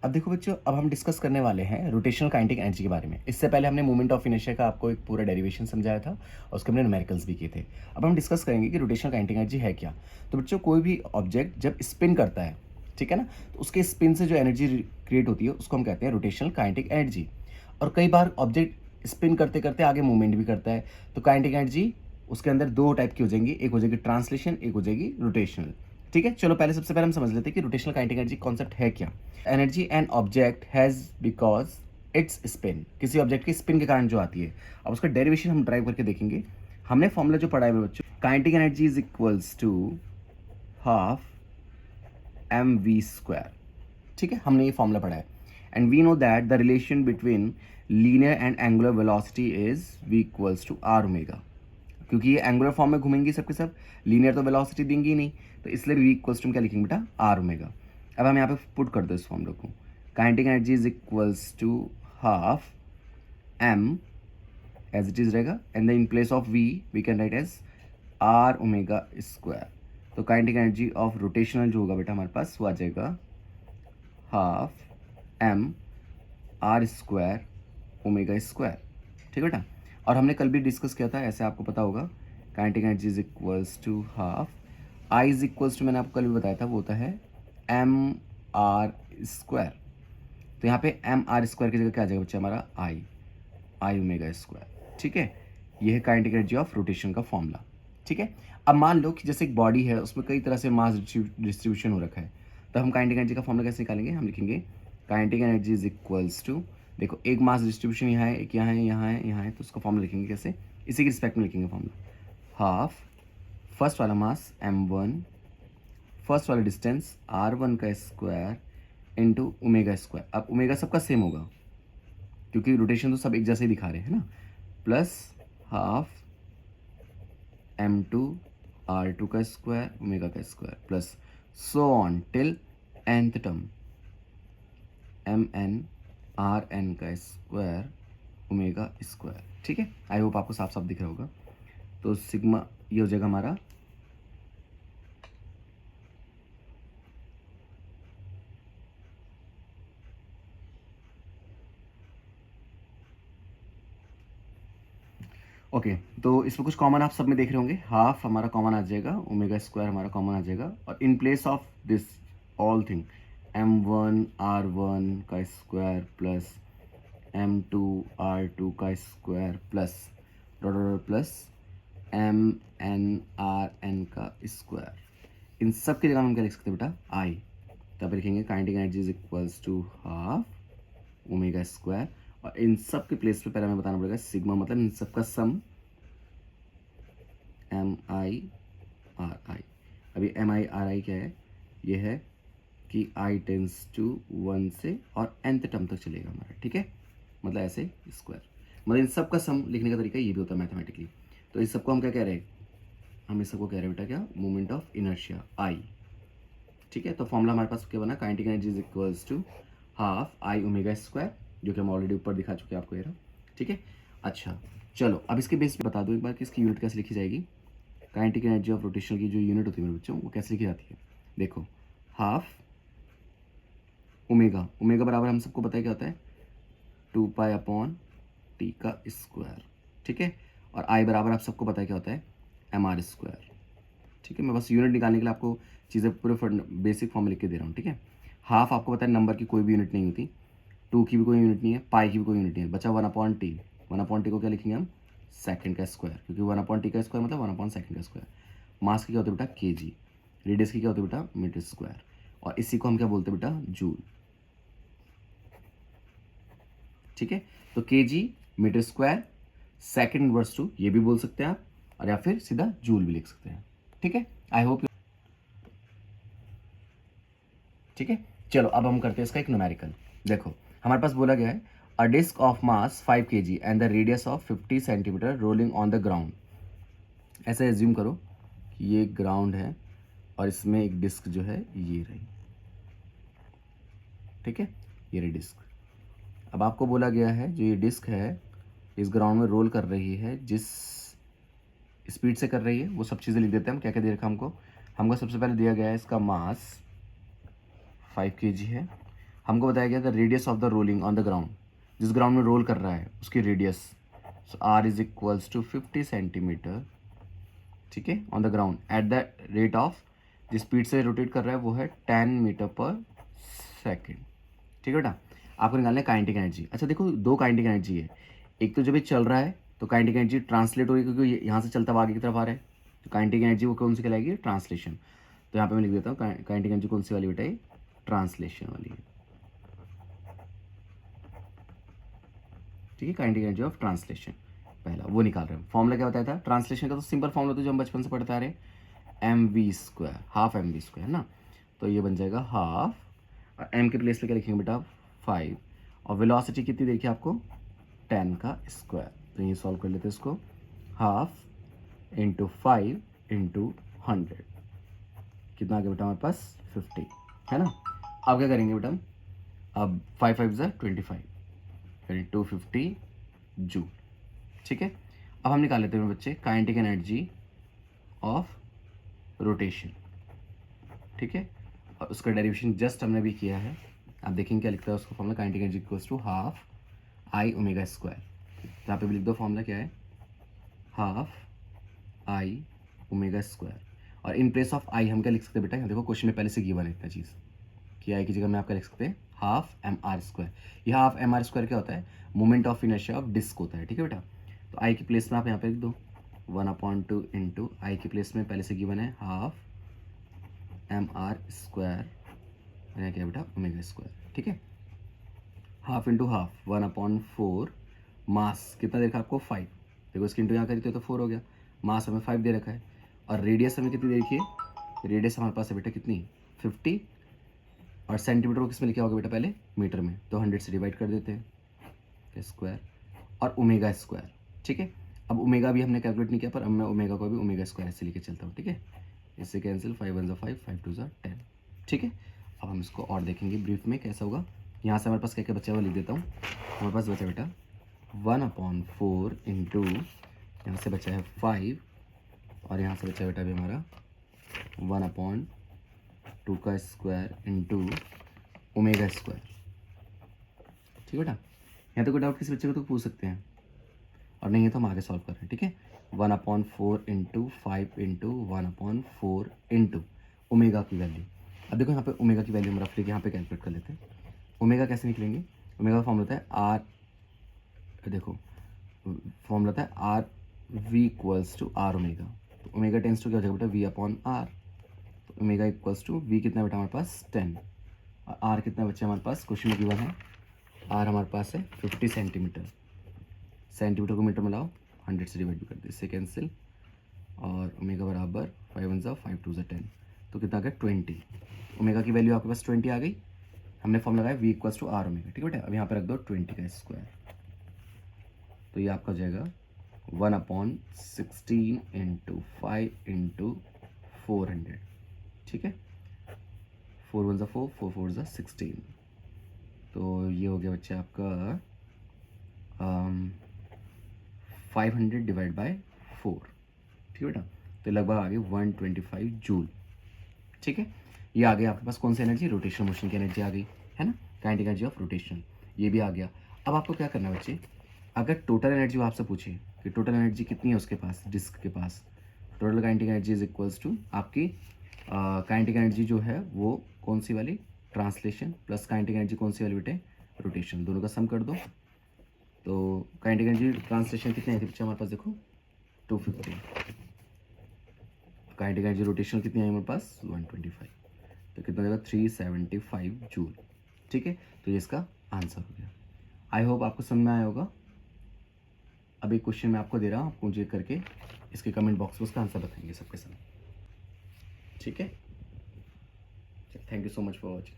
अब देखो बच्चों, अब हम डिस्कस करने वाले हैं रोटेशनल काइनेटिक एनर्जी के बारे में। इससे पहले हमने मूवमेंट ऑफ इनर्शिया का आपको एक पूरा डेरिवेशन समझाया था और उसके हमने न्यूमेरिकल्स भी किए थे। अब हम डिस्कस करेंगे कि रोटेशनल काइनेटिक एनर्जी है क्या। तो बच्चों, कोई भी ऑब्जेक्ट जब स्पिन करता है, ठीक है ना, तो उसके स्पिन से जो एनर्जी क्रिएट होती है उसको हम कहते हैं रोटेशनल काइनेटिक एनर्जी। और कई बार ऑब्जेक्ट स्पिन करते करते आगे मूवमेंट भी करता है, तो काइनेटिक एनर्जी उसके अंदर दो टाइप की हो जाएंगी, एक हो जाएगी ट्रांसलेशन, एक हो जाएगी रोटेशनल। ठीक है, चलो पहले सबसे पहले हम समझ लेते हैं कि रोटेशनल काइनेटिक एनर्जी कॉन्सेप्ट है क्या। Energy an object has because it's spin, किसी ऑब्जेक्ट के स्पिन के कारण जो आती है। अब उसका डेरिवेशन हम ड्राइव करके देखेंगे। हमने फॉर्मूला जो पढ़ा है मेरे बच्चों, kinetic energy is equals to half m v square. ठीक है, हमने ये फॉर्मूला पढ़ा है। And we know that the relation between linear and angular velocity is v equals to r omega. क्योंकि ये एंगुलर फॉर्म में घूमेंगी सबके सब, लीनियर तो वेलोसिटी देंगी ही नहीं, तो इसलिए वी इक्वल्स टू क्या लिखेंगे बेटा, आर ओमेगा। अब हम यहाँ पे पुट कर दो इस फॉर्मूला को। Kinetic energy is equals to half M as it is रहेगा, and in place of we can write as R omega square. तो काइनेटिक एनर्जी ऑफ रोटेशनल जो होगा बेटा हमारे पास वो आ जाएगा half M R square omega square. ठीक है बेटा। और हमने कल भी डिस्कस किया था, ऐसे आपको पता होगा, kinetic energy is equals to half I is equals to, मैंने आपको कल भी बताया था, वो होता है एम आर स्क्वायर। तो यहाँ पे एम आर स्क्वायर की जगह क्या आ जाएगा बच्चा हमारा, आई आई ओमेगा स्क्वायर। ठीक है, ये है काइनेटिक एनर्जी ऑफ रोटेशन का फॉर्मूला। ठीक है। अब मान लो कि जैसे एक बॉडी है, उसमें कई तरह से मास डिस्ट्रीब्यूशन हो रखा है, तो हम काइनेटिक एनर्जी का फॉर्मूला कैसे निकालेंगे, हम लिखेंगे kinetic energy is equals to, देखो एक मास डिस्ट्रीब्यूशन यहाँ है, एक यहाँ है, यहाँ है, यहाँ है, तो उसका फॉर्मूला लिखेंगे कैसे, इसी के रिस्पेक्ट में लिखेंगे फॉर्मूला। हाफ फर्स्ट वाला मास m1, फर्स्ट वाला डिस्टेंस r1 का स्क्वायर इंटू ओमेगा स्क्वायर। अब ओमेगा सबका सेम होगा क्योंकि रोटेशन तो सब एक जैसे ही दिखा रहे हैं ना, प्लस हाफ m2 r2 का स्क्वायर ओमेगा का square plus so on till nth term mn rn का स्क्वायर ओमेगा स्क्वायर। ठीक है, आई होप आपको साफ साफ दिख रहा होगा। तो सिग्मा ये हो जाएगा हमारा ओके। तो इसमें कुछ कॉमन आप सब में देख रहे होंगे, हाफ हमारा कॉमन आ जाएगा, ओमेगा स्क्वायर हमारा कॉमन आ जाएगा, और इन place of this all thing m1 r1 का स्क्वायर प्लस m2 r2 का square plus dot dot plus mn rn का स्क्वायर, इन सब की जगह हम क्या लिख सकते हैं बेटा, आई। तब लिखेंगे kinetic energy is equals to half omega square, और इन सब के प्लेस पे पहले हमें बताना पड़ेगा सिग्मा, मतलब इन सब का सम एम आई आर आई। अभी एम आई आर आई क्या है, ये है कि आई टेंस टू 1 से और nth टर्म तक चलेगा हमारा। ठीक है, मतलब ऐसे स्क्वायर, मतलब इन सब का सम लिखने का तरीका ये भी होता है मैथमेटिकली। तो इस सबको हम क्या कह रहे हैं, हम इस सबको कह रहे हैं बेटा क्या, मोमेंट ऑफ इनर्शिया आई। ठीक है, तो फॉर्मूला हमारे पास क्या बना, kinetic energy is equals to half I omega square, जो कि हम ऑलरेडी ऊपर दिखा चुके हैं आपको ये रहा। ठीक है, अच्छा चलो अब इसके बेस पे बता दो एक बार कि इसकी यूनिट कैसे लिखी जाएगी। काइनेटिक एनर्जी ऑफ रोटेशन की जो यूनिट होती है मेरे बच्चों, वो कैसे लिखी जाती है, देखो हाफ ओमेगा, ओमेगा बराबर हम सबको पता है क्या होता है, 2 पाई अपॉन टी का स्क्वायर। ठीक है, और आई बराबर आप सबको पता है क्या होता है, एम आर स्क्वायर। ठीक है, मैं बस यूनिट निकालने के लिए आपको चीज़ें पूरे बेसिक फॉर्म में लिख के दे रहा हूँ। ठीक है, हाफ आपको पता है नंबर की कोई भी यूनिट नहीं होती, 2 की भी कोई यूनिट नहीं है, पाई की भी कोई यूनिट नहीं है, बचा 1/t। 1/t को क्या लिखेंगे हम, सेकंड का स्क्वायर, क्योंकि 1/t का स्क्वायर मतलब 1/2 का स्क्वायर। मास की क्या होती है बेटा, kg। रेडियस की क्या होती है बेटा, मीटर स्क्वायर। और इसी को हम क्या बोलते हैं बेटा, जूल। ठीक है, तो kg metre square second inverse two, ये भी बोल सकते हैं आप, और या फिर सीधा जूल भी लिख सकते हैं। ठीक है, आई होप। ठीक है, चलो अब हम करते हैं इसका एक न्यूमेरिकल। देखो हमारे पास बोला गया है a disc of mass 5 kg and the radius of 50 centimetre rolling on the ground. ऐसे एज्यूम करो कि ये ग्राउंड है और इसमें एक डिस्क जो है ये रही। ठीक है, ये रही डिस्क। अब आपको बोला गया है जो ये डिस्क है इस ग्राउंड में रोल कर रही है, जिस स्पीड से कर रही है वो सब चीज़ें लिख देते हैं हम। क्या क्या दे रखा हमको, हमको सबसे पहले दिया गया है इसका मास 5 kg है, हमको बताया गया the radius of the rolling on the ground, जिस ग्राउंड में रोल कर रहा है उसकी radius, so r is equals to 50 centimetre, ठीक है, on the ground at the rate of, जिस स्पीड से रोटेट कर रहा है वो है 10 मीटर पर सेकेंड, ठीक है बेटा। आपको निकालना है काइनेटिक एनर्जी। अच्छा देखो, दो काइनेटिक एनर्जी है, एक तो जब ये चल रहा है तो काइनेटिक एनर्जी ट्रांसलेट होगी क्योंकि यहाँ से चलता हुआ आगे की तरफ आ रहा है, तो काइनेटिक एनर्जी वो कौन सी कहलाएगी, ट्रांसलेशन। तो यहाँ पे मैं लिख देता हूँ काइनेटिक एनर्जी कौन सी वाली बेटा, ये ट्रांसलेशन वाली है, ठीक है, काइनेटिक एनर्जी ऑफ ट्रांसलेशन पहला वो निकाल रहे हैं। फॉर्मूला क्या बताया था ट्रांसलेशन का, तो सिंपल फॉर्मूला तो जो हम बचपन से पढ़ते आ रहे हैं, mv², हाफ mv² है ना, तो ये बन जाएगा हाफ, और m के प्लेस पे क्या लिखेंगे बेटा 5, और वेलोसिटी कितनी देखिए आपको 10 का स्क्वायर, तो ये सॉल्व कर लेते हैं इसको, हाफ इंटू 5 इंटू 100, कितना आ गया बेटा हमारे पास 50, है ना। अब क्या करेंगे बेटा, अब 5 5 ज़ा 25 यानी 250 जूल, ठीक है। अब हम निकाल लेते हैं बच्चे काइनेटिक एनर्जी ऑफ रोटेशन, ठीक है, और उसका डेरिवेशन जस्ट हमने भी किया है। आप देखेंगे क्या लिखता है उसको formula, kinetic energy equals to half I omega square, यहाँ पे भी लिख दो फॉर्मूला क्या है, हाफ आई ओमेगा स्क्वायर, और इन प्लेस ऑफ आई हम क्या लिख सकते हैं बेटा, यहाँ देखो क्वेश्चन में पहले से गिवन है इतना चीज़ कि आई की जगह में आप क्या लिख सकते हैं हाफ एम आर स्क्वायर। ये हाफ एम आर स्क्वायर क्या होता है, moment of inertia of disc होता है, ठीक है बेटा। तो आई की प्लेस में आप यहाँ पे लिख दो 1/2 इंटू आई की प्लेस में पहले से गिवन है हाफ एम आर स्क्वायर, क्या बेटा ओमेगा स्क्वायर, ठीक है। हाफ इंटू हाफ 1/4, मास कितना देखा आपको 5, देखो इसकी इंटू यहाँ करी तो 4 हो गया, मास हमें 5 दे रखा है, और रेडियस हमें कितनी देखिए, रेडियस हमारे पास है बेटा कितनी 50, और सेंटीमीटर को किस में लिखा होगा बेटा पहले मीटर में, तो 100 से डिवाइड कर देते हैं स्क्वायर, और ओमेगा स्क्वायर, ठीक है। अब ओमेगा भी हमने कैलकुलेट नहीं किया, पर अब मैं ओमेगा को भी ओमेगा स्क्वायर से लेके चलता हूँ, ठीक है, इससे कैंसिल 5 1 ज़ा 5 5 2 ज़ा 10, ठीक है। अब हम इसको और देखेंगे ब्रीफ में कैसा होगा। यहाँ से हमारे पास क्या क्या बचा हुआ लिख देता हूँ, हमारे पास बचा बेटा 1/4 इंटू, यहाँ से बचा है 5, और यहाँ से बचा बेटा अभी हमारा 1/2 का स्क्वायर इंटू ओमेगा स्क्वायर, ठीक है बेटा। यहाँ तो कोई डाउट किसी बच्चे को तो पूछ सकते हैं, और नहीं है तो हम आगे सॉल्व कर रहे हैं, ठीक है। 1/4 इंटू 5 इंटू 1/4 इंटू ओमेगा की वैल्यू, अब देखो यहाँ पे ओमेगा की वैल्यू हम रफ लेके यहाँ पे कैलकुलेट कर लेते हैं। ओमेगा कैसे निकलेंगे, ओमेगा का फॉर्मूला होता है आर, देखो फॉर्मूला होता है r v equals to r omega, तो ओमेगा टेंस टू क्या हो जाएगा बेटा V/R, तो ओमेगा इक्वल्स टू वी कितना बेटा हमारे पास 10, और आर कितना बच्चा हमारे पास क्वेश्चन में गिवन है, आर हमारे पास है 50 सेंटीमीटर, सेंटीमीटर को मीटर में लाओ 100 से डिवाइड भी कर दे, इससे कैंसिल, और ओमेगा बराबर 5 1 ज़ा 5 2 ज़ा 10, तो कितना आ गया 20, ओमेगा की वैल्यू आपके पास 20 आ गई, हमने फॉर्म लगाया V equals to r omega, ठीक है बेटा। अब यहाँ पे रख दो 20 का स्क्वायर, तो ये आपका हो जाएगा 1/16 इंटू 5 इंटू 400, ठीक है, 4 1 ज़ा 4 4 4 ज़ा 16, तो ये हो गया बच्चा आपका 500 डिवाइड बाय 4, ठीक है बेटा, तो लगभग आ गई 125 जूल, ठीक है। ये आ गया आपके पास कौन सी एनर्जी, रोटेशन मोशन की एनर्जी आ गई, है ना, काइनेटिक एनर्जी ऑफ रोटेशन, ये भी आ गया। अब आपको क्या करना है बच्चे, अगर टोटल एनर्जी वो आपसे पूछे कि टोटल एनर्जी कितनी है उसके पास, डिस्क के पास, total kinetic energy is equals to आपकी काइनेटिक एनर्जी जो है वो कौन सी वाली, ट्रांसलेशन, प्लस काइनेटिक एनर्जी कौन सी वाली बेटे, रोटेशन, दोनों का सम कर दो, तो काइनेटिक एनर्जी ट्रांसलेशन कितनी आई थी बच्चे हमारे पास, देखो 250, काइनेटिक एनर्जी रोटेशन कितनी आई हमारे पास 125, तो कितना देगा 375 जूल, ठीक है। तो ये इसका आंसर हो गया। आई होप आपको समझ में आया होगा। अभी क्वेश्चन मैं आपको दे रहा हूँ, आपको मुझे करके इसके कमेंट बॉक्स में उसका आंसर बताएंगे सबके साथ, ठीक है। Thank you so much for watching.